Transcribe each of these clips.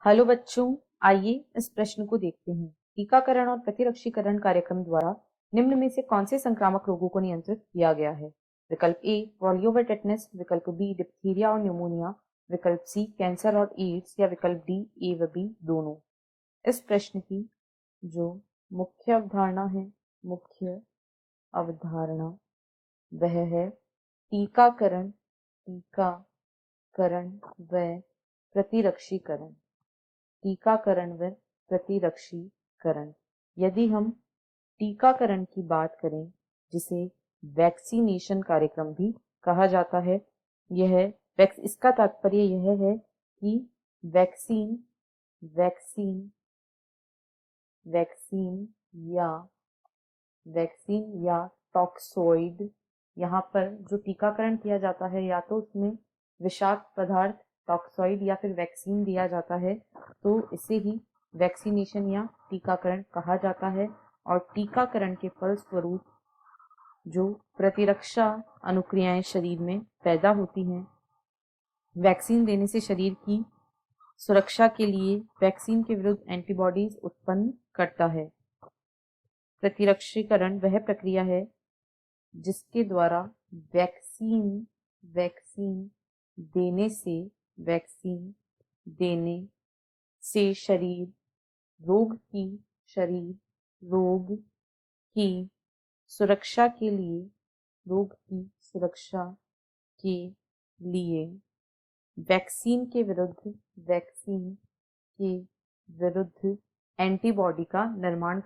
Hello बच्चों, आइए इस प्रश्न को देखते हैं। टीकाकरण और प्रतिरक्षीकरण कार्यक्रम द्वारा निम्न में से कौन से संक्रामक रोगों को नियंत्रित किया गया है? विकल्प ए पोलियो व टेटनस, विकल्प बी डिप्थीरिया और न्यूमोनिया, विकल्प सी कैंसर और एड्स या विकल्प डी ए व बी दोनों। इस प्रश्न की जो मुख्य अवधारणा है वह है टीकाकरण व प्रतिरक्षीकरण। टीकाकरण व प्रतिरक्षीकरण। यदि हम टीकाकरण की बात करें, जिसे वैक्सीनेशन कार्यक्रम भी कहा जाता है, इसका तात्पर्य यह है कि वैक्सीन या टॉक्सोइड, यहाँ पर जो टीकाकरण किया जाता है या तो उसमें विषाक्त पदार्थ टॉक्सोइड या फिर वैक्सीन दिया जाता है, तो इसे ही वैक्सीनेशन या टीकाकरण कहा जाता है। और टीकाकरण के फलस्वरूप जो प्रतिरक्षा अनुक्रियाएं शरीर में पैदा होती हैं, वैक्सीन देने से शरीर की सुरक्षा के लिए वैक्सीन के विरुद्ध एंटीबॉडीज उत्पन्न करता है। प्रतिरक्षीकरण वह प्रक्रिया है जिसके द्वारा वैक्सीन देने से शरीर रोग की सुरक्षा के लिए वैक्सीन के विरुद्ध एंटीबॉडी का निर्माण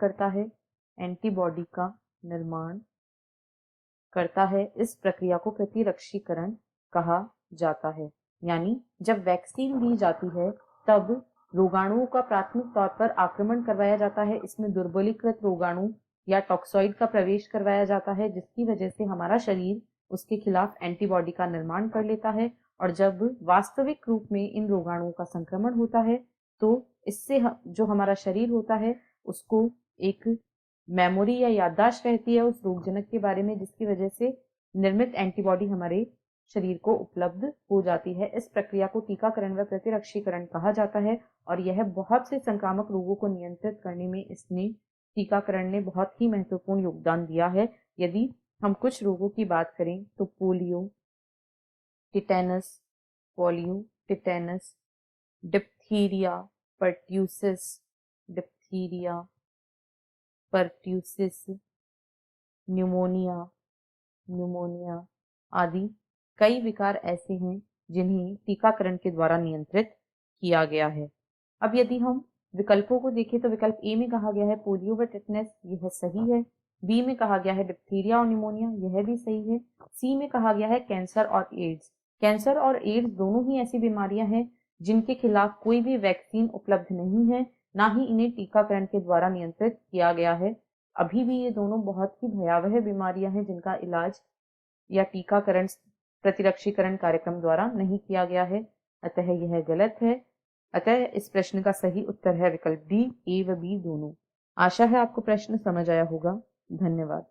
करता है। इस प्रक्रिया को प्रतिरक्षीकरण कहा जाता है। यानी जब वैक्सीन दी जाती है तब रोगाणुओं का प्राथमिक तौर पर आक्रमण करवाया जाता है। इसमें दुर्बलीकृत रोगाणु या टॉक्सॉइड का प्रवेश करवाया जाता है, जिसकी वजह से हमारा शरीर उसके खिलाफ एंटीबॉडी का निर्माण कर लेता है। और जब वास्तविक रूप में इन रोगाणुओं का संक्रमण होता है तो इससे जो हमारा शरीर होता है उसको एक मेमोरी या याददाश्त रहती है उस रोगजनक के बारे में, जिसकी वजह से निर्मित एंटीबॉडी हमारे शरीर को उपलब्ध हो जाती है। इस प्रक्रिया को टीकाकरण व प्रतिरक्षीकरण कहा जाता है और यह बहुत से संक्रामक रोगों को नियंत्रित करने में टीकाकरण ने बहुत ही महत्वपूर्ण योगदान दिया है। यदि हम कुछ रोगों की बात करें तो polio, tetanus, diphtheria, pertussis, pneumonia आदि कई विकार ऐसे हैं जिन्हें टीकाकरण के द्वारा नियंत्रित किया गया है। अब यदि हम विकल्पों को देखें तो विकल्प ए में कहा गया है पोलियो व टेटनस, यह सही है। बी में कहा गया है डिप्थीरिया और न्यूमोनिया, यह भी सही है। सी में कहा गया है कैंसर और एड्स। कैंसर और एड्स दोनों ही ऐसी बीमारियां हैं जिनके खिलाफ कोई भी वैक्सीन उपलब्ध नहीं है, ना ही इन्हें टीकाकरण के द्वारा नियंत्रित किया गया है। अभी भी ये दोनों बहुत ही भयावह बीमारियां हैं जिनका इलाज या टीकाकरण प्रतिरक्षीकरण कार्यक्रम द्वारा नहीं किया गया है, अतः यह गलत है। अतः इस प्रश्न का सही उत्तर है विकल्प डी, ए व बी दोनों। आशा है आपको प्रश्न समझ आया होगा। धन्यवाद।